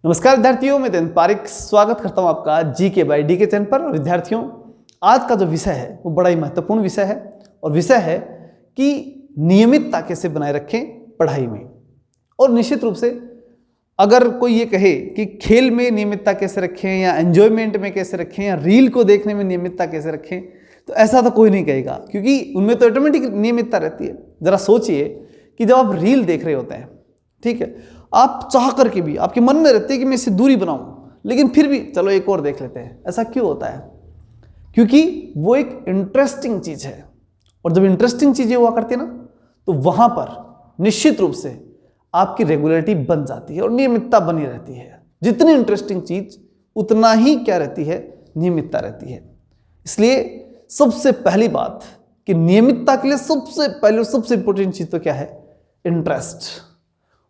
नमस्कार विद्यार्थियों, मैं दिन पारिक स्वागत करता हूं आपका जीके बाय डीके चैनल पर। विद्यार्थियों, आज का जो विषय है वो बड़ा ही महत्वपूर्ण विषय है और विषय है कि नियमितता कैसे बनाए रखें पढ़ाई में। और निश्चित रूप से अगर कोई ये कहे कि खेल में नियमितता कैसे रखें या एंजॉयमेंट में कैसे रखें या रील को देखने में नियमितता कैसे रखें, तो ऐसा तो कोई नहीं कहेगा, क्योंकि उनमें तो ऑटोमेटिक नियमितता रहती है। जरा सोचिए कि जब आप रील देख रहे होते हैं, ठीक है, आप चाह करके भी आपके मन में रहते हैं कि मैं इससे दूरी बनाऊं, लेकिन फिर भी चलो एक और देख लेते हैं। ऐसा क्यों होता है? क्योंकि वो एक इंटरेस्टिंग चीज है, और जब इंटरेस्टिंग चीजें हुआ करती है ना, तो वहां पर निश्चित रूप से आपकी रेगुलरिटी बन जाती है और नियमितता बनी रहती है। जितनी इंटरेस्टिंग चीज उतना ही क्या रहती है, नियमितता रहती है। इसलिए सबसे पहली बात कि नियमितता के लिए सबसे पहले सबसे इंपॉर्टेंट चीज तो क्या है? इंटरेस्ट।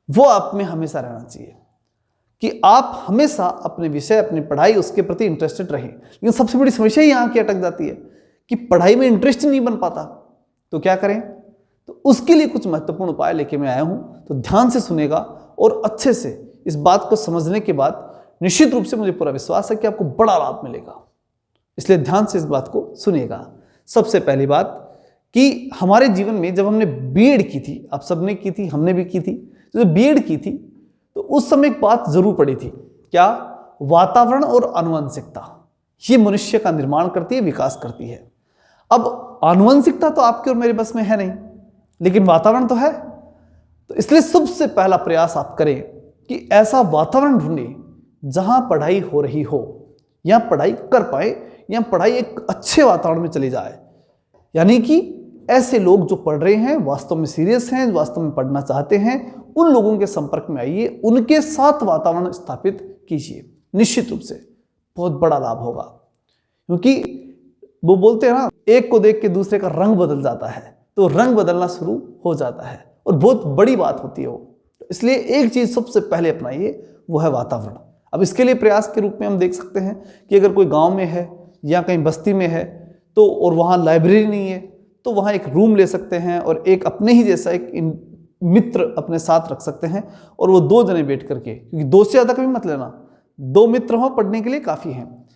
वो आप में हमेशा रहना चाहिए कि आप हमेशा अपने विषय, अपनी पढ़ाई, उसके प्रति इंटरेस्टेड रहें। लेकिन सबसे बड़ी समस्या यहाँ की अटक जाती है कि पढ़ाई में इंटरेस्ट नहीं बन पाता, तो क्या करें? तो उसके लिए कुछ महत्वपूर्ण उपाय लेके मैं आया हूं, तो ध्यान से सुनेगा और अच्छे से इस बात को समझने के बाद निश्चित रूप से मुझे पूरा विश्वास है कि आपको बड़ा लाभ मिलेगा। इसलिए ध्यान से इस बात को सुनिएगा। सबसे पहली बात कि हमारे जीवन में जब हमने बीएड की थी, आप सबने की थी, हमने भी की थी, तो जब बीएड की थी तो उस समय एक बात जरूर पड़ी थी। क्या? वातावरण और आनुवंशिकता, ये मनुष्य का निर्माण करती है, विकास करती है। अब आनुवंशिकता तो आपके और मेरे बस में है नहीं, लेकिन वातावरण तो है। तो इसलिए सबसे पहला प्रयास आप करें कि ऐसा वातावरण ढूंढें जहां पढ़ाई हो रही हो, या पढ़ाई कर पाए, या पढ़ाई एक अच्छे वातावरण में चली जाए। यानी कि ऐसे लोग जो पढ़ रहे हैं, वास्तव में सीरियस हैं, वास्तव में पढ़ना चाहते हैं, उन लोगों के संपर्क में आइए, उनके साथ वातावरण स्थापित कीजिए। निश्चित रूप से बहुत बड़ा लाभ होगा, क्योंकि वो बोलते हैं ना, एक को देख के दूसरे का रंग बदल जाता है, तो रंग बदलना शुरू हो जाता है और बहुत बड़ी बात होती है वो। इसलिए एक चीज सबसे पहले अपनाइए, वो है वातावरण। अब इसके लिए प्रयास के रूप में हम देख सकते हैं कि अगर कोई गांव में है या कहीं बस्ती में है, तो और वहाँ लाइब्रेरी नहीं है, तो वहाँ एक रूम ले सकते हैं और एक अपने ही जैसा एक मित्र अपने साथ रख सकते हैं, और वो 2 जने बैठ करके, क्योंकि 2 से ज़्यादा कभी मत लेना, 2 मित्र हो पढ़ने के लिए काफ़ी हैं,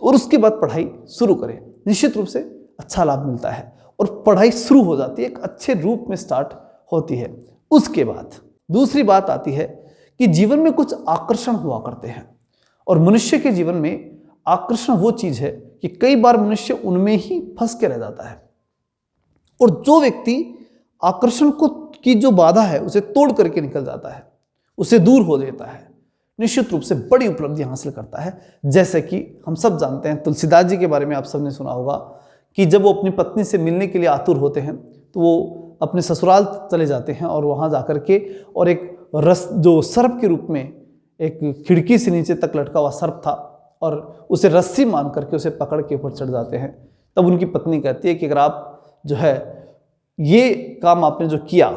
और उसके बाद पढ़ाई शुरू करें। निश्चित रूप से अच्छा लाभ मिलता है और पढ़ाई शुरू हो जाती है, एक अच्छे रूप में स्टार्ट होती है। उसके बाद दूसरी बात आती है कि जीवन में कुछ आकर्षण हुआ करते हैं, और मनुष्य के जीवन में आकर्षण वो चीज है कि कई बार मनुष्य उनमें ही फंस के रह जाता है, और जो व्यक्ति आकर्षण को की जो बाधा है उसे तोड़ करके निकल जाता है, उसे दूर हो लेता है, निश्चित रूप से बड़ी उपलब्धि हासिल करता है। जैसे कि हम सब जानते हैं, तुलसीदास जी के बारे में आप सबने सुना होगा कि जब वो अपनी पत्नी से मिलने के लिए आतुर होते हैं, तो वो अपने ससुराल चले जाते हैं और वहाँ जाकर के, और एक रस जो सर्प के रूप में एक खिड़की से नीचे तक लटका हुआ सर्प था, और उसे रस्सी मान करके उसे पकड़ के ऊपर चढ़ जाते हैं। तब उनकी पत्नी कहती है कि अगर आप जो है ये काम आपने जो किया,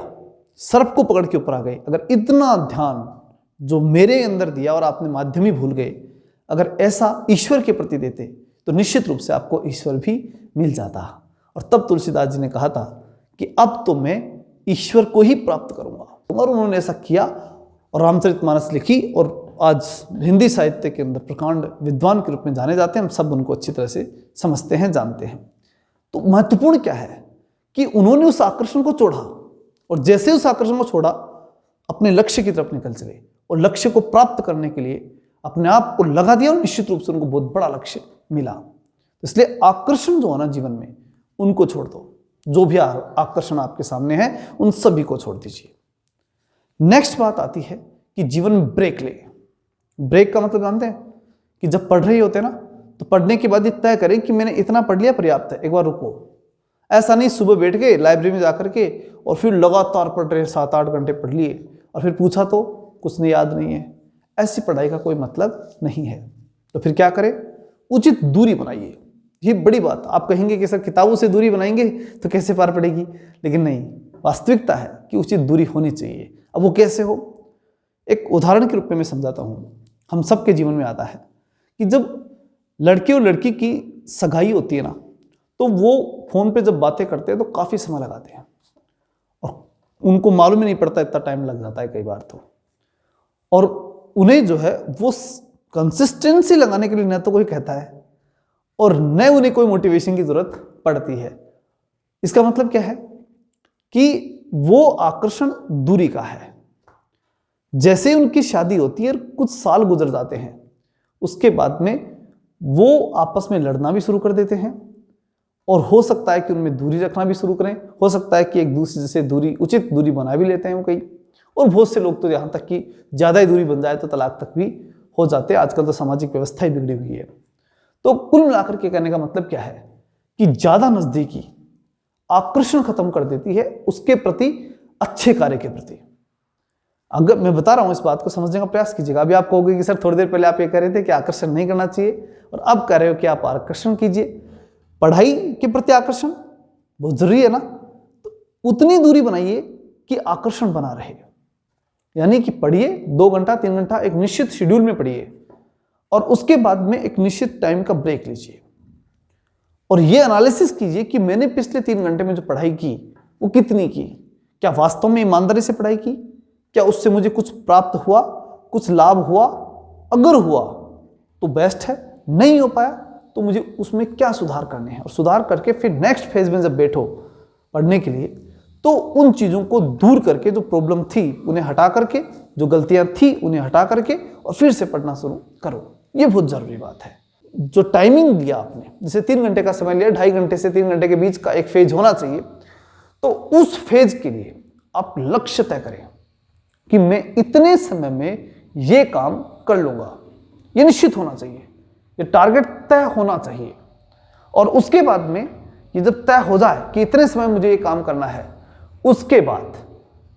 सर्प को पकड़ के ऊपर आ गए, अगर इतना ध्यान जो मेरे अंदर दिया और आपने माध्यम ही भूल गए, अगर ऐसा ईश्वर के प्रति देते तो निश्चित रूप से आपको ईश्वर भी मिल जाता। और तब तुलसीदास जी ने कहा था कि अब तो मैं ईश्वर को ही प्राप्त करूंगा, और उन्होंने ऐसा किया और रामचरितमानस लिखी, और आज हिंदी साहित्य के अंदर प्रकांड विद्वान के रूप में जाने जाते हैं। हम सब उनको अच्छी तरह से समझते हैं, जानते हैं। तो महत्वपूर्ण क्या है कि उन्होंने उस आकर्षण को छोड़ा, और जैसे उस आकर्षण को छोड़ा अपने लक्ष्य की तरफ निकल चले, और लक्ष्य को प्राप्त करने के लिए अपने आप को लगा दिया, और निश्चित रूप से उनको बहुत बड़ा लक्ष्य मिला। तो इसलिए आकर्षण जो है ना जीवन में, उनको छोड़ दो। जो भी आकर्षण आपके सामने है उन सभी को छोड़ दीजिए। नेक्स्ट बात आती है कि जीवन में ब्रेक ले। ब्रेक का मतलब जानते हैं कि जब पढ़ रहे होते हैं ना, तो पढ़ने के बाद ये तय करें कि मैंने इतना पढ़ लिया, पर्याप्त है, एक बार रुको। ऐसा नहीं सुबह बैठ के लाइब्रेरी में जाकर के और फिर लगातार पढ़ रहे, 7-8 घंटे पढ़ लिए, और फिर पूछा तो कुछ नहीं, याद नहीं है। ऐसी पढ़ाई का कोई मतलब नहीं है। तो फिर क्या करें? उचित दूरी बनाइए। ये बड़ी बात। आप कहेंगे कि सर किताबों से दूरी बनाएंगे तो कैसे पार पड़ेगी, लेकिन नहीं, वास्तविकता है कि उचित दूरी होनी चाहिए। अब वो कैसे हो? एक उदाहरण के रूप में मैं समझाता हूँ। हम सबके जीवन में आता है कि जब लड़के और लड़की की सगाई होती है ना, तो वो फोन पे जब बातें करते हैं तो काफी समय लगाते हैं, और उनको मालूम ही नहीं पड़ता, इतना टाइम लग जाता है कई बार तो। और उन्हें जो है वो कंसिस्टेंसी लगाने के लिए न तो कोई कहता है और न उन्हें कोई मोटिवेशन की जरूरत पड़ती है। इसका मतलब क्या है कि वो आकर्षण दूरी का है। जैसे उनकी शादी होती है और कुछ साल गुजर जाते हैं, उसके बाद में वो आपस में लड़ना भी शुरू कर देते हैं और हो सकता है कि उनमें दूरी रखना भी शुरू करें। हो सकता है कि एक दूसरे से दूरी, उचित दूरी बना भी लेते हैं वो कई, और बहुत से लोग तो यहाँ तक कि ज़्यादा ही दूरी बन जाए तो तलाक तक भी हो जाते हैं। आजकल तो सामाजिक व्यवस्था ही बिगड़ी हुई है। तो कुल मिलाकर के कहने का मतलब क्या है कि ज़्यादा नज़दीकी आकर्षण खत्म कर देती है उसके प्रति, अच्छे कार्य के प्रति। अगर मैं बता रहा हूं, इस बात को समझने का प्रयास कीजिएगा। अभी आप कहोगे कि सर थोड़ी देर पहले आप ये कह रहे थे कि आकर्षण नहीं करना चाहिए और अब कह रहे हो कि आप आकर्षण कीजिए। पढ़ाई के प्रति आकर्षण बहुत जरूरी है ना, तो उतनी दूरी बनाइए कि आकर्षण बना रहे। यानी कि पढ़िए 2 घंटा 3 घंटा एक निश्चित शेड्यूल में पढ़िए और उसके बाद में एक निश्चित टाइम का ब्रेक लीजिए और ये एनालिसिस कीजिए कि मैंने पिछले 3 घंटे में जो पढ़ाई की वो कितनी की, क्या वास्तव में ईमानदारी से पढ़ाई की, क्या उससे मुझे कुछ प्राप्त हुआ, कुछ लाभ हुआ। अगर हुआ तो बेस्ट है, नहीं हो पाया तो मुझे उसमें क्या सुधार करने हैं, और सुधार करके फिर नेक्स्ट फेज में जब बैठो पढ़ने के लिए तो उन चीज़ों को दूर करके, जो प्रॉब्लम थी उन्हें हटा करके, जो गलतियां थी उन्हें हटा करके और फिर से पढ़ना शुरू करो। ये बहुत ज़रूरी बात है। जो टाइमिंग दिया आपने, जैसे 3 घंटे का समय लिया, 2.5 घंटे से 3 घंटे के बीच का एक फेज होना चाहिए, तो उस फेज के लिए आप लक्ष्य तय करें कि मैं इतने समय में ये काम कर लूंगा। ये निश्चित होना चाहिए, ये टारगेट तय होना चाहिए। और उसके बाद में ये जब तय हो जाए कि इतने समय मुझे ये काम करना है, उसके बाद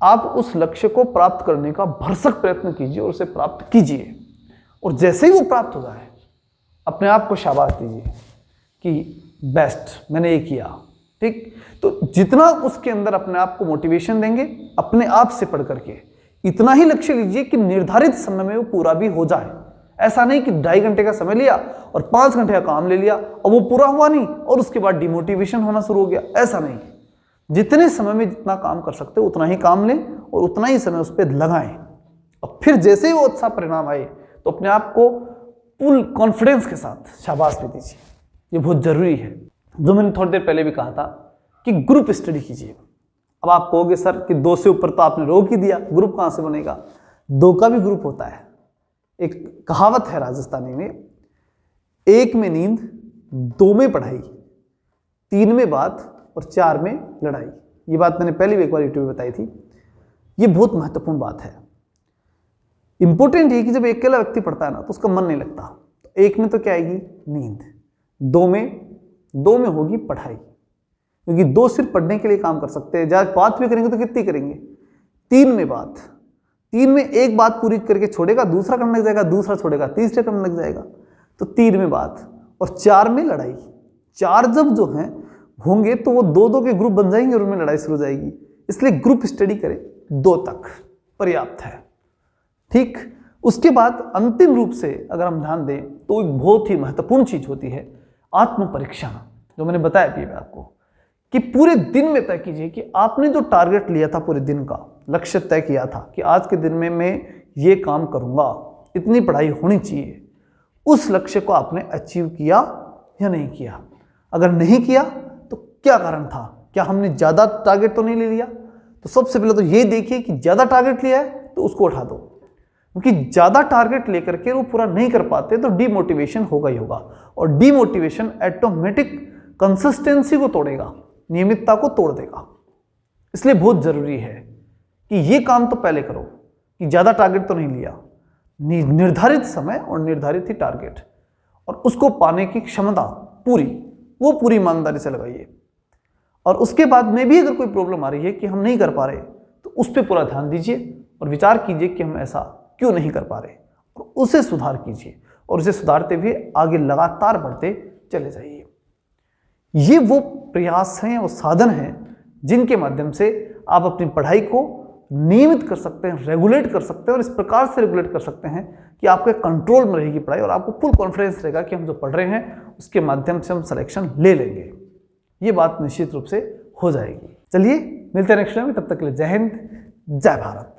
आप उस लक्ष्य को प्राप्त करने का भरसक प्रयत्न कीजिए और उसे प्राप्त कीजिए। और जैसे ही वो प्राप्त हो जाए अपने आप को शाबाश दीजिए कि बेस्ट, मैंने ये किया, ठीक। तो जितना उसके अंदर अपने आप को मोटिवेशन देंगे अपने आप से पढ़ करके, इतना ही लक्ष्य लीजिए कि निर्धारित समय में वो पूरा भी हो जाए। ऐसा नहीं कि 2.5 घंटे का समय लिया और 5 घंटे का काम ले लिया और वो पूरा हुआ नहीं और उसके बाद डिमोटिवेशन होना शुरू हो गया। ऐसा नहीं, जितने समय में जितना काम कर सकते हो उतना ही काम लें और उतना ही समय उस पर लगाएं। और फिर जैसे ही वो अच्छा परिणाम आए तो अपने आप को फुल कॉन्फिडेंस के साथ शाबाश भी दीजिए। ये बहुत जरूरी है। जो मैंने थोड़ी देर पहले भी कहा था कि ग्रुप स्टडी कीजिए। अब आप कहोगे सर कि 2 से ऊपर तो आपने रोक ही दिया, ग्रुप कहाँ से बनेगा? 2 का भी ग्रुप होता है। एक कहावत है राजस्थानी में, 1 में नींद, 2 में पढ़ाई, 3 में बात और 4 में लड़ाई। ये बात मैंने पहले भी एक बार यूट्यूब में बताई थी। ये बहुत महत्वपूर्ण बात है। इंपॉर्टेंट है कि जब अकेला व्यक्ति पढ़ता है ना तो उसका मन नहीं लगता। तो 1 में तो क्या आएगी? नींद। 2 में होगी पढ़ाई, क्योंकि 2 सिर्फ पढ़ने के लिए काम कर सकते हैं। जब बात भी करेंगे तो कितनी करेंगे? 3 में बात, 3 में एक बात पूरी करके छोड़ेगा, दूसरा करने लग जाएगा, दूसरा छोड़ेगा, तीसरे करने लग जाएगा, तो 3 में बात और 4 में लड़ाई। 4 जब जो हैं होंगे तो वो 2-2 के ग्रुप बन जाएंगे और उनमें लड़ाई शुरू हो जाएगी। इसलिए ग्रुप स्टडी करें, 2 तक पर्याप्त है, ठीक। उसके बाद अंतिम रूप से अगर हम ध्यान दें तो एक बहुत ही महत्वपूर्ण चीज होती है आत्म परीक्षण। जो मैंने बताया भी आपको कि पूरे दिन में तय कीजिए कि आपने जो टारगेट लिया था, पूरे दिन का लक्ष्य तय किया था कि आज के दिन में मैं ये काम करूंगा, इतनी पढ़ाई होनी चाहिए, उस लक्ष्य को आपने अचीव किया या नहीं किया? अगर नहीं किया तो क्या कारण था? क्या हमने ज़्यादा टारगेट तो नहीं ले लिया? तो सबसे पहले तो ये देखिए कि ज़्यादा टारगेट लिया है तो उसको उठा दो, क्योंकि ज़्यादा टारगेट लेकर के वो पूरा नहीं कर पाते तो डीमोटिवेशन होगा ही होगा, और डीमोटिवेशन ऑटोमेटिक कंसिस्टेंसी को तोड़ेगा, नियमितता को तोड़ देगा। इसलिए बहुत जरूरी है कि ये काम तो पहले करो कि ज़्यादा टारगेट तो नहीं लिया, निर्धारित समय और निर्धारित ही टारगेट, और उसको पाने की क्षमता पूरी ईमानदारी से लगाइए। और उसके बाद में भी अगर कोई प्रॉब्लम आ रही है कि हम नहीं कर पा रहे तो उस पर पूरा ध्यान दीजिए और विचार कीजिए कि हम ऐसा क्यों नहीं कर पा रहे, और उसे सुधार कीजिए और उसे सुधारते हुए आगे लगातार बढ़ते चले जाइए। ये वो प्रयास हैं, वो साधन हैं जिनके माध्यम से आप अपनी पढ़ाई को नियमित कर सकते हैं, रेगुलेट कर सकते हैं, और इस प्रकार से रेगुलेट कर सकते हैं कि आपके कंट्रोल में रहेगी पढ़ाई और आपको फुल कॉन्फिडेंस रहेगा कि हम जो पढ़ रहे हैं उसके माध्यम से हम सिलेक्शन ले लेंगे। ये बात निश्चित रूप से हो जाएगी। चलिए मिलते हैं नेक्स्ट टाइम में, तब तक के लिए जय हिंद, जय भारत।